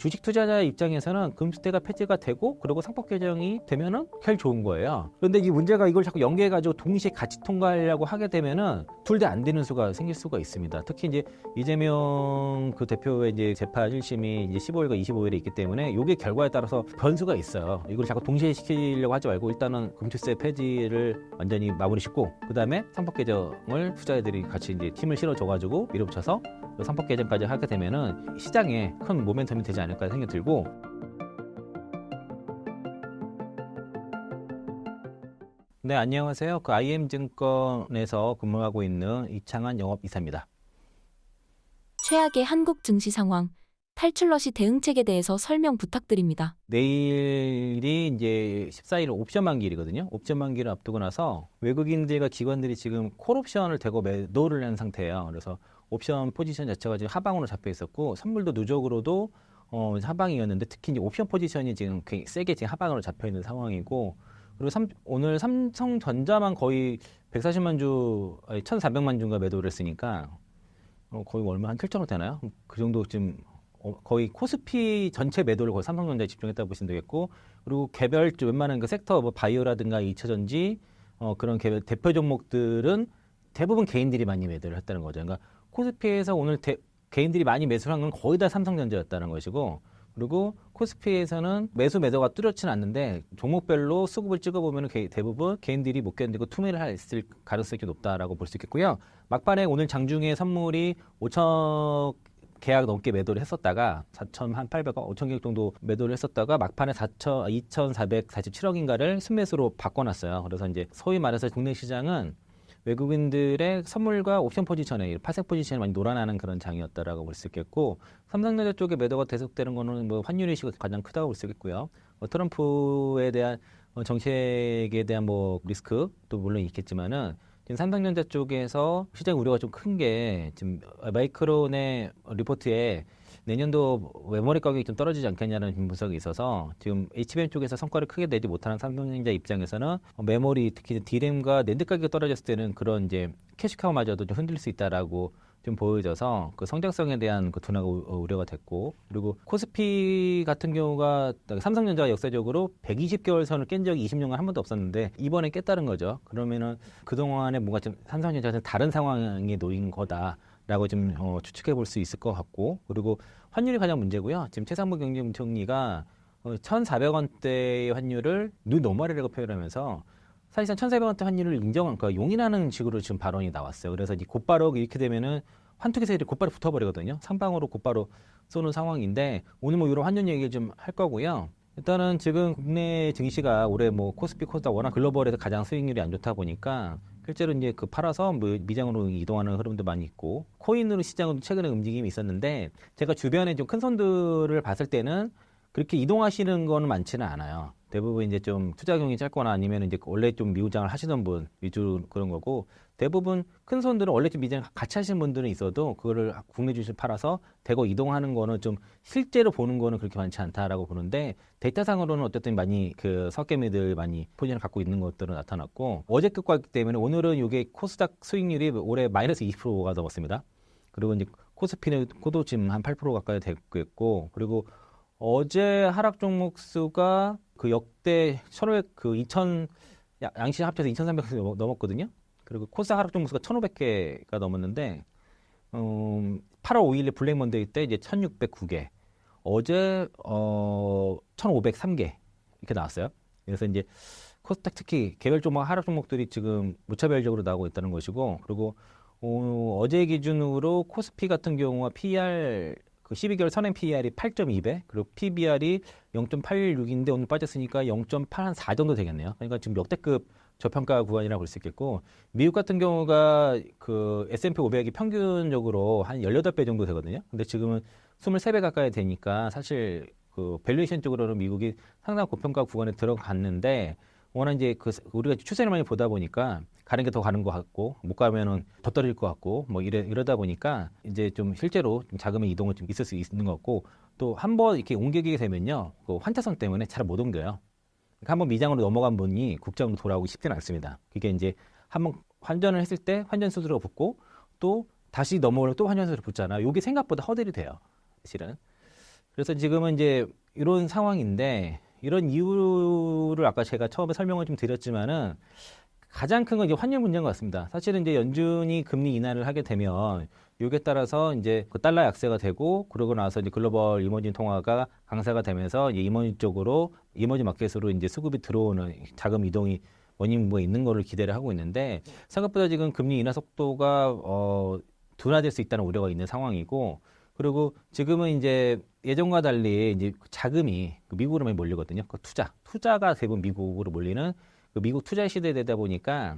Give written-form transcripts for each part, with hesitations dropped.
주식 투자자 입장에서는 금수대가 폐지가 되고 그리고 상법 개정이 되면은 제일 좋은 거예요. 그런데 이 문제가 이걸 자꾸 연계해가지고 동시에 같이 통과하려고 하게 되면은 둘 다 안 되는 수가 생길 수가 있습니다. 특히 이제 이재명 그 대표의 이제 재판 1심이 이제 15일과 25일에 있기 때문에 이게 결과에 따라서 변수가 있어요. 이걸 자꾸 동시에 시키려고 하지 말고 일단은 금투세 폐지를 완전히 마무리 짓고 그 다음에 상법 개정을 투자자들이 같이 이제 팀을 실어줘가지고 밀어붙여서 상법 개정까지 하게 되면은 시장에 큰 모멘텀이 되지 않을까 생각이 들고. 네, 안녕하세요. 그 IM증권에서 근무하고 있는 이창환 영업이사입니다. 최악의 한국 증시 상황, 탈출러시 대응책에 대해서 설명 부탁드립니다. 내일이 이제 14일 옵션 만기일이거든요. 옵션 만기를 앞두고 나서 외국인들과 기관들이 지금 콜옵션을 대거 매도를 한 상태예요. 그래서 옵션 포지션 자체가 지금 하방으로 잡혀 있었고 선물도 누적으로도 하방이었는데 특히 이제 옵션 포지션이 지금 굉장히 세게 지금 하방으로 잡혀 있는 상황이고, 그리고 오늘 삼성전자만 거의 140만 주, 1,400만 주인가 매도를 했으니까 거의 얼마 한 7천억 되나요? 그 정도 지금 거의 코스피 전체 매도를 거의 삼성전자에 집중했다고 보시면 되겠고, 그리고 개별 웬만한 그 섹터 뭐 바이오라든가 2차전지 그런 개별 대표 종목들은 대부분 개인들이 많이 매도를 했다는 거죠. 그러니까 코스피에서 오늘 개인들이 많이 매수를 한 건 거의 다 삼성전자였다는 것이고, 그리고 코스피에서는 매도가 뚜렷지는 않는데 종목별로 수급을 찍어보면 대부분 개인들이 못 견디고 투매를 했을 가능성이 높다라고 볼 수 있겠고요. 막판에 오늘 장중에 선물이 5천 계약 넘게 매도를 했었다가 4,800억, 5천 계약 정도 매도를 했었다가 막판에 2,447억인가를 순매수로 바꿔놨어요. 그래서 이제 소위 말해서 국내 시장은 외국인들의 선물과 옵션 포지션에 파생 포지션이 많이 놀아나는 그런 장이었다라고 볼 수 있겠고, 삼성전자 쪽에 매도가 계속되는 거는 뭐 환율 이슈가 가장 크다고 볼 수 있겠고요. 트럼프에 대한 정책에 대한 뭐 리스크도 물론 있겠지만은 지금 삼성전자 쪽에서 시장 우려가 좀 큰 게 지금 마이크론의 리포트에 내년도 메모리 가격이 좀 떨어지지 않겠냐는 분석이 있어서 지금 HBM 쪽에서 성과를 크게 내지 못하는 삼성전자 입장에서는 메모리 특히 D램과 낸드 가격이 떨어졌을 때는 그런 이제 캐시카우마저도 좀 흔들릴 수 있다라고 좀 보여져서 그 성장성에 대한 그 둔화가 우려가 됐고, 그리고 코스피 같은 경우가 삼성전자가 역사적으로 120개월 선을 깬 적이 20년간 한 번도 없었는데 이번에 깼다는 거죠. 그러면은 그동안에 뭔가 좀 삼성전자는 다른 상황에 놓인 거다 라고 좀 추측해 볼 수 있을 것 같고, 그리고 환율이 가장 문제고요. 지금 최상무 경제부총리가 1,400원대의 환율을 뉴 노멀이라고 표현하면서 사실상 1,400원대 환율을 그러니까 용인하는 식으로 지금 발언이 나왔어요. 그래서 곧바로 이렇게 되면은 환투기세들이 곧바로 붙어버리거든요. 상방으로 곧바로 쏘는 상황인데 오늘 뭐 이런 환율 얘기를 좀 할 거고요. 일단은 지금 국내 증시가 올해 뭐 코스피 코스닥 워낙 글로벌에서 가장 수익률이 안 좋다 보니까 실제로 이제 그 팔아서 뭐 미장으로 이동하는 흐름도 많이 있고, 코인으로 시장은 최근에 움직임이 있었는데 제가 주변에 좀 큰 손들을 봤을 때는 그렇게 이동하시는 거는 많지는 않아요. 대부분 이제 좀 투자 경이 짧거나 아니면 이제 원래 좀 미우장을 하시던 분 위주로 그런 거고, 대부분 큰 손들은 원래 좀 미장 같이 하시는 분들은 있어도 그거를 국내 주식 팔아서 대거 이동하는 거는 좀 실제로 보는 거는 그렇게 많지 않다라고 보는데, 데이터상으로는 어쨌든 많이 그 석개미들 많이 포지션을 갖고 있는 것들은 나타났고, 어제 끝과기 때문에 오늘은 이게 코스닥 수익률이 올해 마이너스 20%가 넘었습니다. 그리고 이제 코스피는 코도 지금 한 8% 가까이 되고 있고, 그리고 어제 하락 종목 수가 그 역대 1,500 그 2,000 양시 합쳐서 2,300개 넘었거든요. 그리고 코스닥 하락 종목 수가 1,500개가 넘었는데 8월 5일에 블랙 먼데이 때 이제 1,609개, 어제 1,503개 이렇게 나왔어요. 그래서 이제 코스닥 특히 개별 종목 하락 종목들이 지금 무차별적으로 나오고 있다는 것이고, 그리고 어제 기준으로 코스피 같은 경우와 PER 그 12개월 선행 PER이 8.2배, 그리고 PBR이 0.86인데 오늘 빠졌으니까 0.84 정도 되겠네요. 그러니까 지금 역대급 저평가 구간이라고 볼 수 있겠고, 미국 같은 경우가 그 S&P 500이 평균적으로 한 18배 정도 되거든요. 근데 지금은 23배 가까이 되니까 사실 그 밸류에이션 쪽으로는 미국이 상당히 고평가 구간에 들어갔는데, 워낙 이제 그 우리가 추세를 많이 보다 보니까 가는 게 더 가는 것 같고 못 가면은 더 떨어질 것 같고 뭐 이러다 보니까 이제 좀 실제로 좀 자금의 이동을 좀 있을 수 있는 것 같고, 또 한 번 이렇게 옮기게 되면요 그 환차성 때문에 잘 못 옮겨요. 그러니까 한번 미장으로 넘어간 분이 국장으로 돌아오기 쉽지는 않습니다. 그게 이제 한번 환전을 했을 때 환전 수수료가 붙고 또 다시 넘어오면 또 환전 수수료 붙잖아. 이게 생각보다 허들이 돼요. 사실은. 그래서 지금은 이제 이런 상황인데 이런 이유를 아까 제가 처음에 설명을 좀 드렸지만은 가장 큰 건 이제 환율 문제인 것 같습니다. 사실은 이제 연준이 금리 인하를 하게 되면 여기에 따라서 이제 그 달러 약세가 되고 그러고 나서 이제 글로벌 이머징 통화가 강세가 되면서 이제 이머징 쪽으로 이머징 마켓으로 이제 수급이 들어오는 자금 이동이 원인부가 있는 거를 기대를 하고 있는데 생각보다 지금 금리 인하 속도가 둔화될 수 있다는 우려가 있는 상황이고 그리고 지금은 이제 예전과 달리 이제 자금이 미국으로 많이 몰리거든요. 그 투자가 대부분 미국으로 몰리는 그 미국 투자 시대에 되다 보니까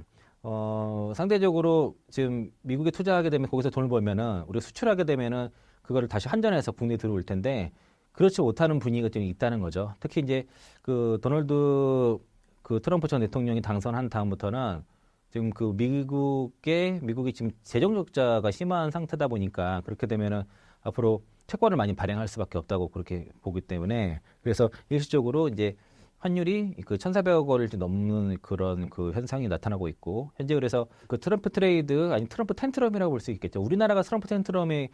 상대적으로 지금 미국에 투자하게 되면 거기서 돈을 벌면은 우리가 수출하게 되면은 그거를 다시 환전해서 국내에 들어올 텐데 그렇지 못하는 분위기가 좀 있다는 거죠. 특히 이제 그 도널드 그 트럼프 전 대통령이 당선한 다음부터는 지금 그 미국이 지금 재정 적자가 심한 상태다 보니까 그렇게 되면은 앞으로 채권을 많이 발행할 수밖에 없다고 그렇게 보기 때문에 그래서 일시적으로 이제 환율이 그 1,400억 원을 넘는 그런 그 현상이 나타나고 있고 현재 그래서 그 트럼프 트레이드 아니 트럼프 텐트럼이라고 볼 수 있겠죠. 우리나라가 트럼프 텐트럼이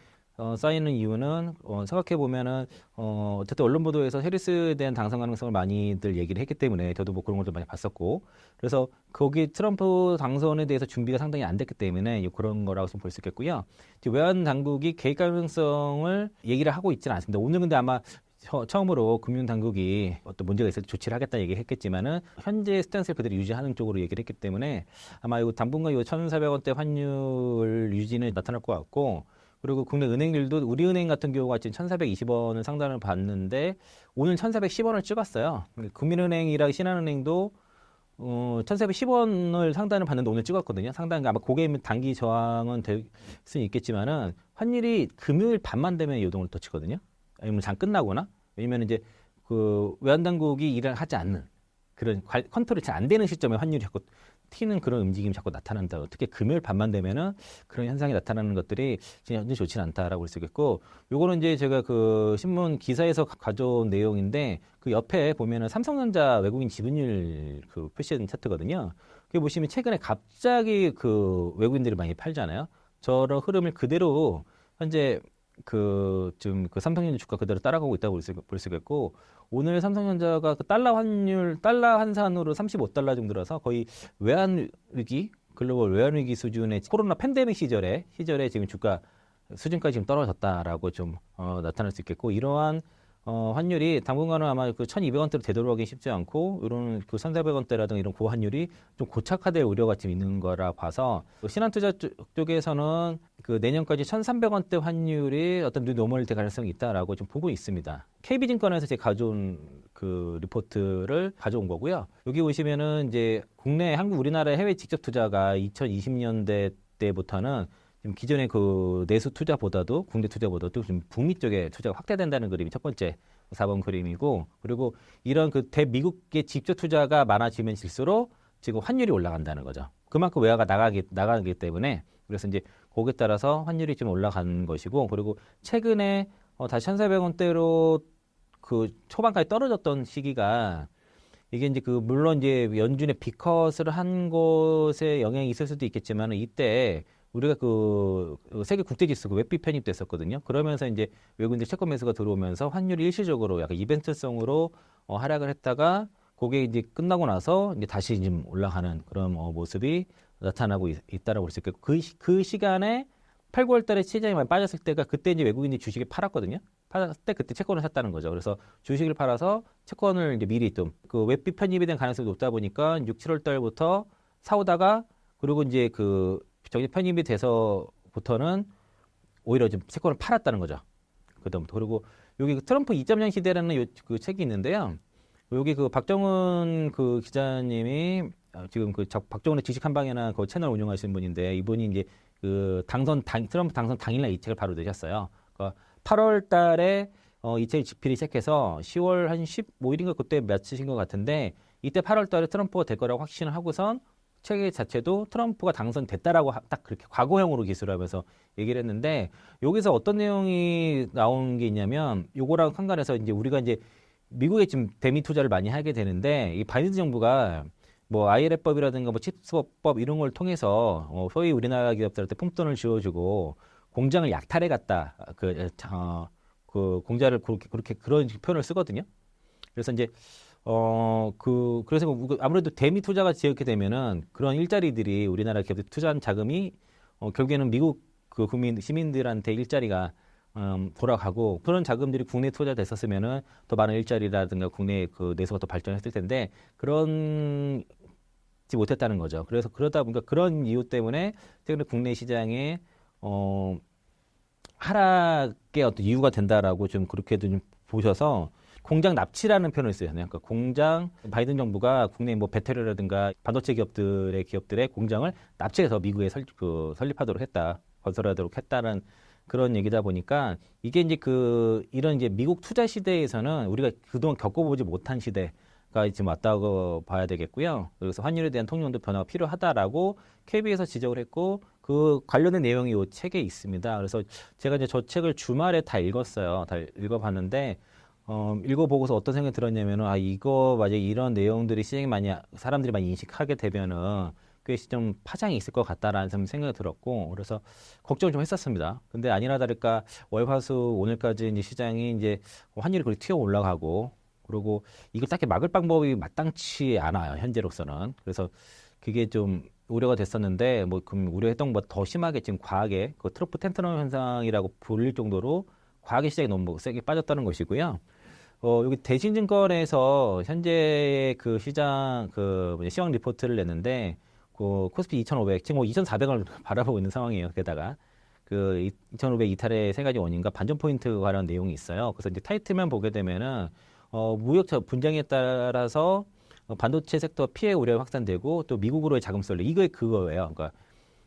쌓이는 이유는 생각해 보면은 어쨌든 언론 보도에서 해리스에 대한 당선 가능성을 많이들 얘기를 했기 때문에 저도 뭐 그런 것도 많이 봤었고 그래서 거기 트럼프 당선에 대해서 준비가 상당히 안 됐기 때문에 그런 거라고 좀 볼 수 있겠고요. 외환 당국이 개입 가능성을 얘기를 하고 있지는 않습니다. 오늘 근데 아마 처음으로 금융당국이 어떤 문제가 있을 때 조치를 하겠다 얘기했겠지만은 현재 스탠스를 그대로 유지하는 쪽으로 얘기를 했기 때문에 아마 이거 당분간 이 1,400원대 환율 유지는 나타날 것 같고 그리고 국내 은행들도 우리은행 같은 경우가 지금 1,420원을 상단을 봤는데 오늘 1,410원을 찍었어요. 국민은행이랑 신한은행도 1,410원을 상단을 봤는데 오늘 찍었거든요. 상단 아마 고개 단기 저항은 될 수는 있겠지만은 환율이 금요일 밤만 되면 요동을 또 치거든요. 아니면 장 끝나거나 왜냐면 이제 그 외환당국이 일을 하지 않는 그런 컨트롤이 잘 안 되는 시점에 환율이 자꾸 튀는 그런 움직임이 자꾸 나타난다. 특히 금요일 밤만 되면은 그런 현상이 나타나는 것들이 전혀 좋지는 않다라고 볼 수 있겠고, 요거는 이제 제가 그 신문 기사에서 가져온 내용인데 그 옆에 보면은 삼성전자 외국인 지분율 그 표시된 차트거든요. 그게 보시면 최근에 갑자기 그 외국인들이 많이 팔잖아요. 저런 흐름을 그대로 현재 지금 그 삼성전자 주가 그대로 따라가고 있다고 볼 수 있겠고, 오늘 삼성전자가 그 달러 환산으로 35달러 정도라서 거의 글로벌 외환 위기 수준의 코로나 팬데믹 시절에 지금 주가 수준까지 지금 떨어졌다라고 좀 나타날 수 있겠고, 이러한 환율이 당분간은 아마 그 1,200원대로 되돌아가기 쉽지 않고, 이런 그 1,400원대라든가 이런 고환율이 좀 고착화될 우려가 좀 있는 거라 봐서, 신한투자 쪽에서는 그 내년까지 1,300원대 환율이 어떤 노멀 될 가능성이 있다라고 좀 보고 있습니다. KB증권에서 제가 가져온 그 리포트를 가져온 거고요. 여기 보시면은 이제 국내 우리나라 해외 직접 투자가 2020년대 때부터는 지금 기존의 그 내수 투자보다도 국내 투자보다도 좀 북미 쪽에 투자가 확대된다는 그림이 첫 번째 4번 그림이고, 그리고 이런 그 대미국의 직접 투자가 많아지면 질수록 지금 환율이 올라간다는 거죠. 그만큼 외화가 나가기 때문에, 그래서 이제 거기에 따라서 환율이 좀 올라가는 것이고, 그리고 최근에 다시 1,400원대로 그 초반까지 떨어졌던 시기가, 이게 이제 물론 이제 연준의 빅컷을 한 것에 영향이 있을 수도 있겠지만, 이때 우리가 그 세계 국제지수가 웹비 편입됐었거든요. 그러면서 이제 외국인들 채권 매수가 들어오면서 환율이 일시적으로 약간 이벤트성으로 하락을 했다가, 그게 이제 끝나고 나서 이제 다시 좀 올라가는 그런 모습이 나타나고 있다라고 볼 수 있겠고, 그 시간에 8, 9월 달에 시장이 많이 빠졌을 때가, 그때 이제 외국인들이 주식을 팔았거든요. 팔았을 때 그때 채권을 샀다는 거죠. 그래서 주식을 팔아서 채권을 이제 미리 좀 그 웹비 편입이 된 가능성이 높다 보니까 6, 7월 달부터 사오다가, 그리고 이제 그 정기 편입이 돼서부터는 오히려 좀 채권을 팔았다는 거죠. 그다음부터. 그리고 여기 트럼프 2.0 시대라는 그 책이 있는데요. 여기 그 박정은 그 기자님이 지금 그 박정은의 지식 한방이나 그 채널 운영하시는 분인데, 이분이 이제 그 트럼프 당선 당일날 이 책을 바로 내셨어요. 그러니까 8월 달에 이 책을 집필이 시작해서 10월 한 15일인가 그때 마치신 것 같은데, 이때 8월 달에 트럼프가 될 거라고 확신을 하고선 책 자체도 트럼프가 당선됐다라고 딱 그렇게 과거형으로 기술을 하면서 얘기를 했는데, 여기서 어떤 내용이 나온 게 있냐면, 요거랑 상관해서 이제 우리가 이제 미국에 지금 대미 투자를 많이 하게 되는데, 이 바이든 정부가 뭐 IRA법이라든가 뭐 칩스법 이런 걸 통해서 소위 우리나라 기업들한테 품돈을 쥐어주고 공장을 약탈해 갔다, 그 공자를 그렇게 그런 표현을 쓰거든요. 그래서 이제 그래서 아무래도 대미 투자가 지었게 되면은 그런 일자리들이 우리나라 기업들 투자한 자금이 결국에는 미국 그 국민 시민들한테 일자리가 돌아가고 그런 자금들이 국내 투자됐었으면은 더 많은 일자리라든가 국내 그 내수가 더 발전했을 텐데 그런지 못했다는 거죠. 그래서 그러다 보니까 그런 이유 때문에 최근에 국내 시장에 하락의 어떤 이유가 된다라고 좀 그렇게도 좀 보셔서 공장 납치라는 표현을 써요. 그러니까 공장 바이든 정부가 국내 뭐 배터리라든가 반도체 기업들의 공장을 납치해서 미국에 설립하도록 했다, 건설하도록 했다는 그런 얘기다 보니까 이게 이제 이런 이제 미국 투자 시대에서는 우리가 그동안 겪어보지 못한 시대가 지금 왔다고 봐야 되겠고요. 그래서 환율에 대한 통용도 변화가 필요하다라고 KB에서 지적을 했고 그 관련된 내용이 이 책에 있습니다. 그래서 제가 이제 저 책을 주말에 다 읽었어요. 다 읽어봤는데 읽어보고서 어떤 생각이 들었냐면은 이거 맞아 이런 내용들이 사람들이 많이 인식하게 되면은 꽤 좀 파장이 있을 것 같다라는 생각이 들었고 그래서 걱정을 좀 했었습니다. 근데 아니나 다를까 월화수 오늘까지 이제 시장이 이제 환율이 거의 튀어 올라가고 그리고 이걸 딱히 막을 방법이 마땅치 않아요. 현재로서는. 그래서 그게 좀 우려가 됐었는데 그럼 우려했던 것보다 더 심하게 지금 과하게 그 트럼프 텐트럼 현상이라고 불릴 정도로 과하게 시장이 너무 세게 빠졌다는 것이고요. 여기 대신증권에서 현재 그 시장 시황 리포트를 냈는데 코스피 2,500 지금 2,400을 바라보고 있는 상황이에요. 게다가 2,500 이탈의 세 가지 원인과 반전 포인트 관련 내용이 있어요. 그래서 이제 타이틀만 보게 되면은 무역 분쟁에 따라서 반도체 섹터 피해 우려가 확산되고 또 미국으로의 자금 쏠림 이게 그거예요. 그러니까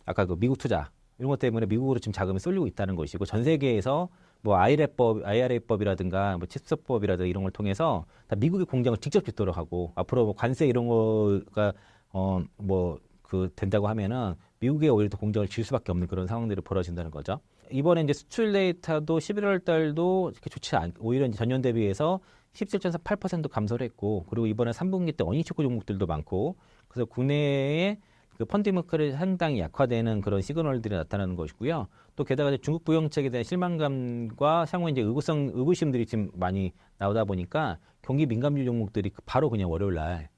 아까 그 미국 투자 이런 것 때문에 미국으로 지금 자금이 쏠리고 있다는 것이고 전 세계에서 IRA법이라든가 칩스법이라든가 이런 걸 통해서 다 미국의 공장을 직접 짓도록 하고 앞으로 관세 이런 거가 된다고 하면은 미국에 오히려 더 공장을 질 수밖에 없는 그런 상황들이 벌어진다는 거죠. 이번에 이제 수출 데이터도 11월 달도 이렇게 좋지 오히려 이제 전년 대비해서 17.8% 감소를 했고 그리고 이번에 3분기 때 어닝 축구 종목들도 많고 그래서 국내에 그 펀디마켓이 상당히 약화되는 그런 시그널들이 나타나는 것이고요. 또 게다가 중국 부영책에 대한 실망감과 향후 이제 의구심들이 지금 많이 나오다 보니까 경기 민감주 종목들이 바로 그냥 월요일 날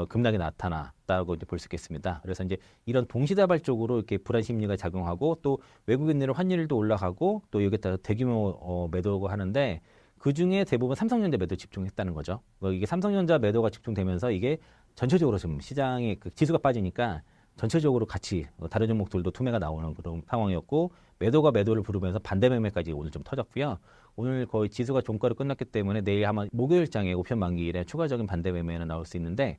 급락이 나타났다고 이제 볼 수 있겠습니다. 그래서 이제 이런 동시다발적으로 이렇게 불안 심리가 작용하고 또 외국인들의 환율도 올라가고 또 여기에 따라 대규모 매도가 하는데 그 중에 대부분 삼성전자 매도 집중했다는 거죠. 이게 삼성전자 매도가 집중되면서 이게 전체적으로 지금 시장의 그 지수가 빠지니까 전체적으로 같이 다른 종목들도 투매가 나오는 그런 상황이었고 매도가 매도를 부르면서 반대 매매까지 오늘 좀 터졌고요. 오늘 거의 지수가 종가로 끝났기 때문에 내일 아마 목요일장에 옵션 만기일에 추가적인 반대 매매는 나올 수 있는데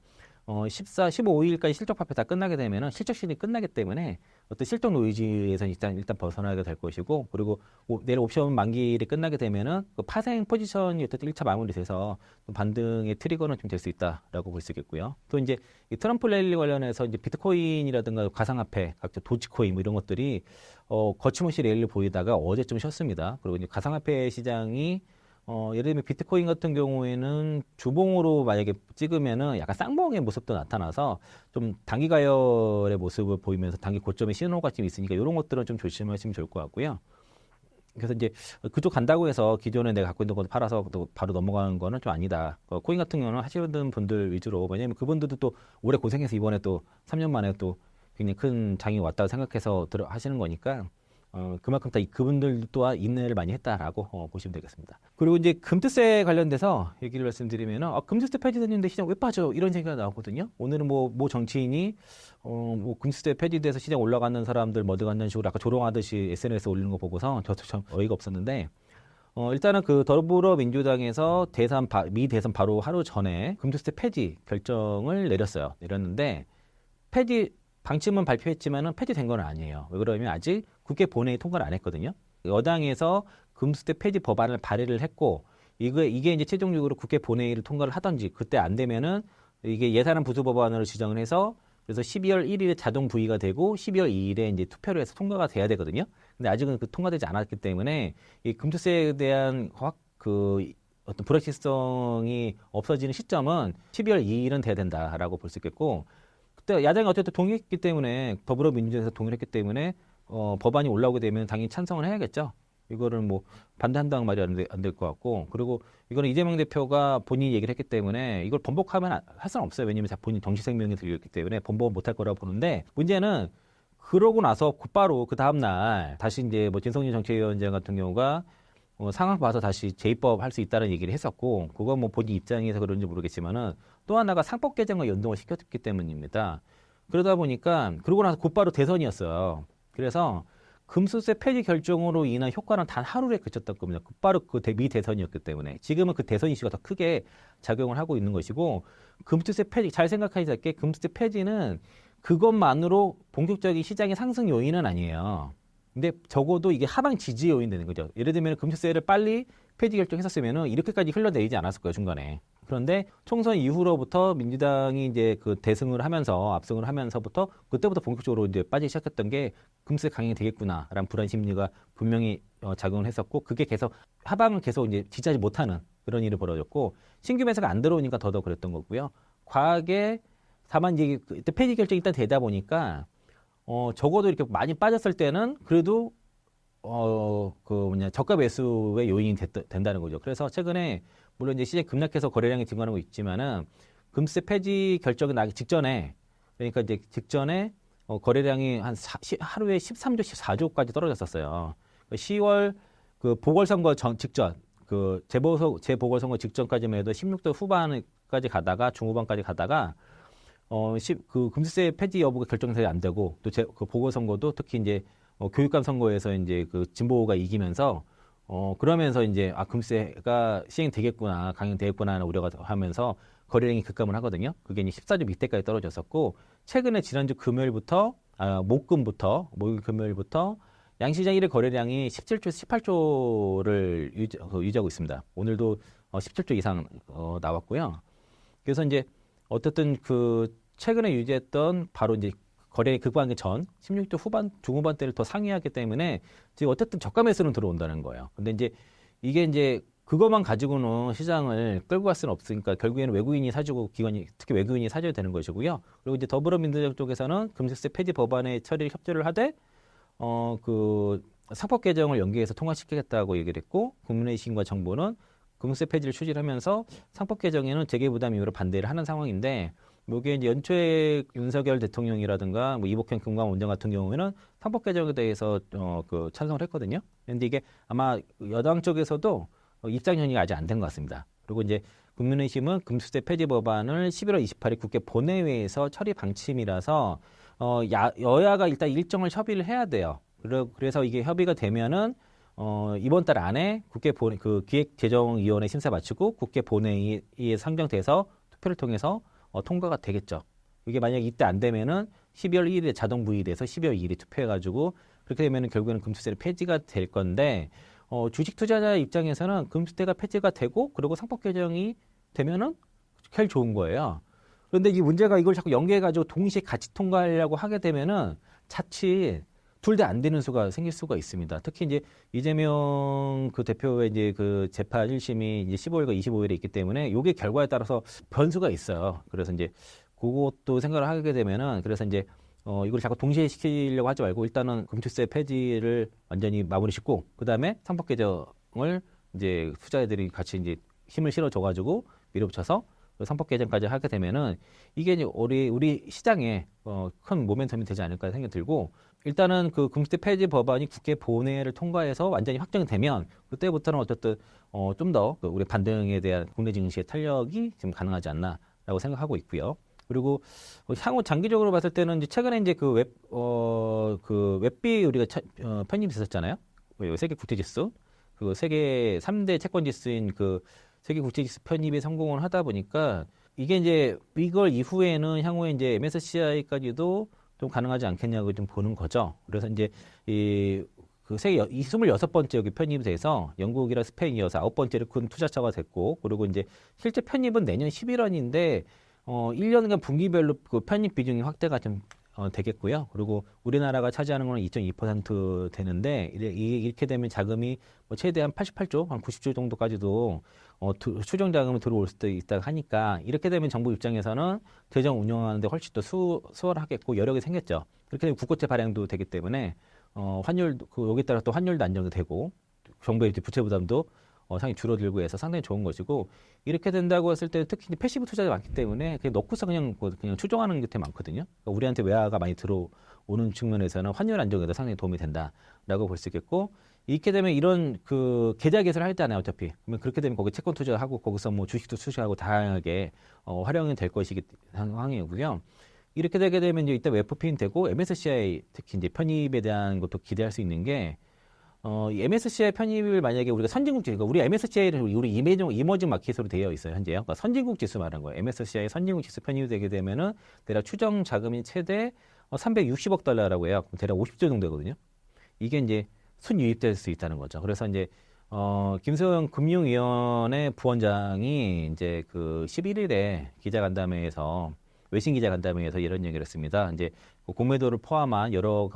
15, 15일까지 실적 발표 다 끝나게 되면은 실적 시즌이 끝나기 때문에 어떤 실적 노이즈에서 일단 벗어나게 될 것이고 그리고 내일 옵션 만기일이 끝나게 되면은 그 파생 포지션이 어쨌든 1차 마무리돼서 반등의 트리거는 좀 될 수 있다라고 볼 수 있겠고요. 또 이제 이 트럼프 랠리 관련해서 이제 비트코인이라든가 가상화폐, 각종 도지코인 뭐 이런 것들이 거침없이 랠리를 보이다가 어제 좀 쉬었습니다. 그리고 이제 가상화폐 시장이 예를 들면 비트코인 같은 경우에는 주봉으로 만약에 찍으면은 약간 쌍봉의 모습도 나타나서 좀 단기 가열의 모습을 보이면서 단기 고점의 신호가 좀 있으니까 이런 것들은 좀 조심하시면 좋을 것 같고요. 그래서 이제 그쪽 간다고 해서 기존에 내가 갖고 있는 거 팔아서 또 바로 넘어가는 거는 좀 아니다. 코인 같은 경우는 하시는 분들 위주로 왜냐하면 그분들도 또 오래 고생해서 이번에 또 3년 만에 또 굉장히 큰 장이 왔다고 생각해서 하시는 거니까 그만큼 다 그분들 또한 인내를 많이 했다라고 보시면 되겠습니다. 그리고 이제 금투세 관련돼서 얘기를 말씀드리면은 금투세 폐지됐는데 시장 왜 빠져? 이런 얘기가 나오거든요. 오늘은 뭐 정치인이 금투세 폐지돼서 시장 올라가는 사람들 뭐 어디 갔냐는 식으로 아까 조롱하듯이 SNS에 올리는 거 보고서 저도 참 어이가 없었는데 일단은 그 더불어민주당에서 미 대선 바로 하루 전에 금투세 폐지 결정을 내렸는데 방침은 발표했지만은 폐지된 건 아니에요. 왜 그러냐면 아직 국회 본회의 통과를 안 했거든요. 여당에서 금수대 폐지 법안을 발의를 했고 이게 이제 최종적으로 국회 본회의를 통과를 하든지 그때 안 되면은 이게 예산안 부수 법안으로 지정을 해서 그래서 12월 1일에 자동 부의가 되고 12월 2일에 이제 투표를 해서 통과가 돼야 되거든요. 근데 아직은 통과되지 않았기 때문에 이 금투세에 대한 어떤 불확실성이 없어지는 시점은 12월 2일은 돼야 된다라고 볼 수 있겠고 그때 야당이 어쨌든 동의했기 때문에 더불어민주당에서 동의를 했기 때문에 법안이 올라오게 되면 당연히 찬성을 해야겠죠. 이거를 뭐 반대한다는 말이 안 될 것 같고, 그리고 이거는 이재명 대표가 본인이 얘기를 했기 때문에 이걸 번복하면 할 수는 없어요. 왜냐하면 본인 정치 생명이 들렸기 때문에 번복은 못할 거라고 보는데, 문제는 그러고 나서 곧바로 그 다음 날 다시 이제 뭐 진성준 정책위원장 같은 경우가 상황 봐서 다시 재입법 할 수 있다는 얘기를 했었고, 그건 뭐 본인 입장에서 그런지 모르겠지만은 또 하나가 상법 개정과 연동을 시켰기 때문입니다. 그러다 보니까 그러고 나서 곧바로 대선이었어요. 그래서 금수세 폐지 결정으로 인한 효과는 단 하루에 그쳤던 겁니다. 곧바로 그 미 대선이었기 때문에. 지금은 그 대선 이슈가 더 크게 작용을 하고 있는 것이고, 금수세 폐지, 잘 생각하셔야 될 게, 금수세 폐지는 그것만으로 본격적인 시장의 상승 요인은 아니에요. 근데 적어도 이게 하방 지지 요인 되는 거죠. 예를 들면 금수세를 빨리 폐지 결정했었으면 이렇게까지 흘러내리지 않았을 거예요, 중간에. 그런데 총선 이후로부터 민주당이 이제 그 대승을 하면서, 압승을 하면서부터 그때부터 본격적으로 이제 빠지기 시작했던 게 금수세 강행이 되겠구나라는 불안 심리가 분명히 작용을 했었고, 그게 계속 하방을 계속 이제 지지하지 못하는 그런 일이 벌어졌고, 신규 매수가 안 들어오니까 더더 그랬던 거고요. 과하게 다만 이제 그때 폐지 결정이 일단 되다 보니까 적어도 이렇게 많이 빠졌을 때는 그래도 저가 매수의 요인이 된다는 거죠. 그래서 최근에 물론 이제 시장이 급락해서 거래량이 증가하고 있지만은 금세 폐지 결정이 나기 직전에, 그러니까 이제 직전에 거래량이 하루에 13조, 14조까지 떨어졌었어요. 10월 그 보궐선거 직전, 그 재보궐선거 직전까지만 해도 16도 후반까지 가다가 중후반까지 가다가 그 금수세 폐지 여부가 결정이 안 되고, 또 그 보궐선거도 특히 이제 교육감 선거에서 이제 그 진보가 이기면서 그러면서 이제 금세가 시행되겠구나, 강행되겠구나 하는 우려가 하면서 거래량이 급감을 하거든요. 그게 이제 14조 밑에까지 떨어졌었고, 최근에 지난주 목요일 금요일부터 양시장 1일 거래량이 17조에서 18조를 유지하고 있습니다. 오늘도 17조 이상 나왔고요. 그래서 이제 어쨌든 그 최근에 유지했던 바로 이제 거래의 급감하기 전 16조 중후반대를 더 상회하기 때문에 지금 어쨌든 저가 매수는 들어온다는 거예요. 근데 이제 이게 이제 그것만 가지고는 시장을 끌고 갈 수는 없으니까 결국에는 외국인이 사주고 특히 외국인이 사줘야 되는 것이고요. 그리고 이제 더불어민주당 쪽에서는 금수세 폐지 법안의 처리를 협조를 하되 그 상법 개정을 연기해서 통과시키겠다고 얘기를 했고, 국민의힘과 정부는 금수세 폐지를 추진하면서 상법 개정에는 재개 부담 이유로 반대를 하는 상황인데, 이게 이제 연초에 윤석열 대통령이라든가 뭐 이복현 금감원장 같은 경우에는 상법 개정에 대해서 그 찬성을 했거든요. 그런데 이게 아마 여당 쪽에서도 입장 현이가 아직 안 된 것 같습니다. 그리고 이제 국민의힘은 금수세 폐지 법안을 11월 28일 국회 본회의에서 처리 방침이라서 여야가 일단 일정을 협의를 해야 돼요. 그래서 이게 협의가 되면은 이번 달 안에 그 기획재정위원회 심사 마치고 국회 본회의에 상정돼서 투표를 통해서 통과가 되겠죠. 이게 만약에 이때 안 되면은 12월 1일에 자동 부의돼서 12월 2일에 투표해가지고, 그렇게 되면은 결국에는 금수세를 폐지가 될 건데, 주식 투자자 입장에서는 금수세가 폐지가 되고, 그리고 상법 개정이 되면은 제일 좋은 거예요. 그런데 이 문제가 이걸 자꾸 연계해가지고 동시에 같이 통과하려고 하게 되면은 자칫 둘 다 안 되는 수가 생길 수가 있습니다. 특히 이제 이재명 그 대표의 이제 그 재판 1심이 이제 15일과 25일에 있기 때문에 요게 결과에 따라서 변수가 있어요. 그래서 이제 그것도 생각을 하게 되면은, 그래서 이제 이걸 자꾸 동시에 시키려고 하지 말고 일단은 금투세 폐지를 완전히 마무리 짓고, 그 다음에 상법 개정을 이제 투자자들이 같이 이제 힘을 실어줘가지고 밀어붙여서 상법 개정까지 하게 되면은 이게 이제 우리 시장에 큰 모멘텀이 되지 않을까 생각이 들고, 일단은 그 금수세 폐지 법안이 국회 본회의를 통과해서 완전히 확정이 되면 그때부터는 어쨌든 좀 더 우리 반등에 대한 국내 증시의 탄력이 지금 가능하지 않나라고 생각하고 있고요. 그리고 향후 장기적으로 봤을 때는 이제 최근에 이제 그 웹비 우리가 편입됐었잖아요. 세계 국제지수, 그 세계 3대 채권 지수인 그 세계 국제지수 편입에 성공을 하다 보니까 이게 이제 이걸 이후에는 향후에 이제 MSCI까지도 좀 가능하지 않겠냐고 좀 보는 거죠. 그래서 이제 그 세계 26번째 여기 편입이 돼서 영국이랑 스페인 이어서 9번째로 큰 투자처가 됐고, 그리고 이제 실제 편입은 내년 11월인데 1년간 분기별로 그 편입 비중이 확대가 좀 되겠고요. 그리고 우리나라가 차지하는 거는 2.2% 되는데, 이렇게 되면 자금이 뭐 최대한 88조, 한 90조 정도까지도 추정 자금이 들어올 수도 있다 하니까, 이렇게 되면 정부 입장에서는 재정 운영하는데 훨씬 더 수월하겠고 여력이 생겼죠. 그렇게 되면 국고채 발행도 되기 때문에 환율 여기에 따라 또 환율도 안정이 되고, 정부의 이제 부채 부담도 상당히 줄어들고 해서 상당히 좋은 것이고 이렇게 된다고 했을 때 특히 이제 패시브 투자가 많기 때문에 그냥 넣고서 그냥 추종하는 게 되게 많거든요. 그러니까 우리한테 외화가 많이 들어오는 측면에서는 환율 안정에도 상당히 도움이 된다라고 볼 수 있겠고 이렇게 되면 이런 그 계좌 개설을 할 때잖아요, 어차피. 그러면 그렇게 되면 거기 채권 투자하고 거기서 뭐 주식도 투자하고 다양하게 활용이 될 것이기 상황이고요. 이렇게 되게 되면 이제 이따 FP는 되고 MSCI 특히 이제 편입에 대한 것도 기대할 수 있는 게 이 MSCI 편입을 만약에 우리가 선진국 지수, 그러니까 우리 MSCI를 우리 이머징 마켓으로 되어 있어요, 현재요. 그러니까 선진국 지수 말하는 거예요. MSCI 선진국 지수 편입이 되게 되면은 대략 추정 자금이 최대 360억 달러라고 해요. 대략 50조 정도 되거든요. 이게 이제 순유입될 수 있다는 거죠. 그래서 이제 김소영 금융위원회 부원장이 이제 그 11일에 기자간담회에서 외신 기자간담회에서 이런 얘기를 했습니다. 이제 그 공매도를 포함한 여러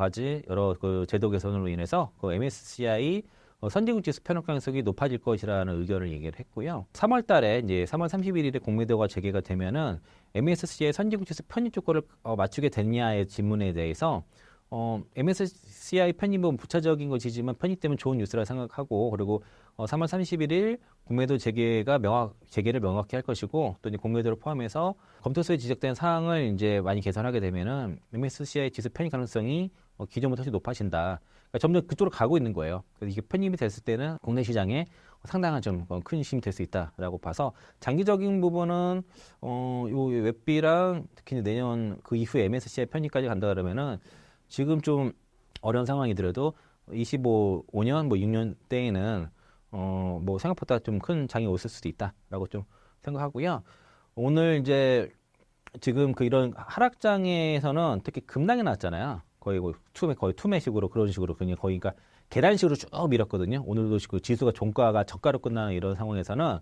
그 제도 개선으로 인해서 그 MSCI 선진국 지수 편입 가능성이 높아질 것이라는 의견을 얘기를 했고요. 3월 달에 이제 3월 31일에 공매도가 재개가 되면은 MSCI 선진국 지수 편입 조건을 맞추게 됐냐의 질문에 대해서 MSCI 편입은 부차적인 것이지만 편입되면 좋은 뉴스라 생각하고 그리고 3월 31일 공매도 재개를 명확히 할 것이고 또 이제 공매도를 포함해서 검토서에 지적된 사항을 이제 많이 개선하게 되면은 MSCI 지수 편입 가능성이 기존보다 훨씬 높아진다. 그러니까 점점 그쪽으로 가고 있는 거예요. 그래서 이게 편입이 됐을 때는 국내 시장에 상당한 좀 큰 힘이 될 수 있다라고 봐서 장기적인 부분은 요 웹비랑 특히 내년 그 이후에 MSCI 편입까지 간다 그러면은 지금 좀 어려운 상황이더라도 5년, 뭐 6년 때에는 뭐 생각보다 좀 큰 장이 오실 수도 있다라고 좀 생각하고요. 오늘 이제 지금 그 이런 하락장에서는 특히 급락이 났잖아요. 거의 투매식으로 그런 식으로 그냥 거의 그러니까 계단식으로 쭉 밀었거든요. 오늘도 그 지수가 종가가 저가로 끝나는 이런 상황에서는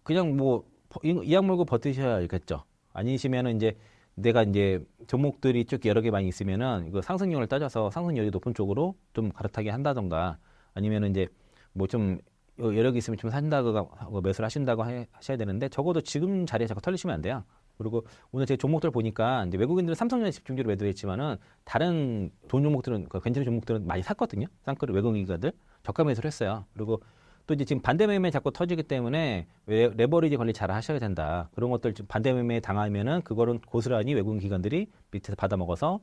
그냥 뭐 이악 물고 버티셔야겠죠. 아니시면은 이제 내가 이제 종목들이 쭉 여러 개 많이 있으면은 이거 상승률을 따져서 상승률이 높은 쪽으로 좀 갈아타게 한다던가 아니면은 이제 뭐 좀 여러 개 있으면 좀 산다고 매수를 하신다고 하셔야 되는데 적어도 지금 자리에 자꾸 털리시면 안 돼요. 그리고 오늘 제 종목들 보니까 이제 외국인들은 삼성전자 집중적으로 매도했지만은 다른 돈 종목들은 괜찮은 종목들은 많이 샀거든요. 쌍끌 외국인들 저가 매수를 했어요. 그리고 또 이제 지금 반대 매매 자꾸 터지기 때문에 레버리지 관리 잘 하셔야 된다. 그런 것들 반대 매매 당하면은 그거는 고스란히 외국인 기관들이 밑에서 받아 먹어서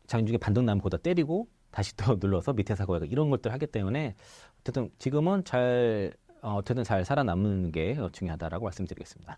장중에 반등 나면 보다 때리고 다시 또 눌러서 밑에 사고 이런 것들 하기 때문에 어쨌든 지금은 어쨌든 잘 살아남는 게 중요하다라고 말씀드리겠습니다.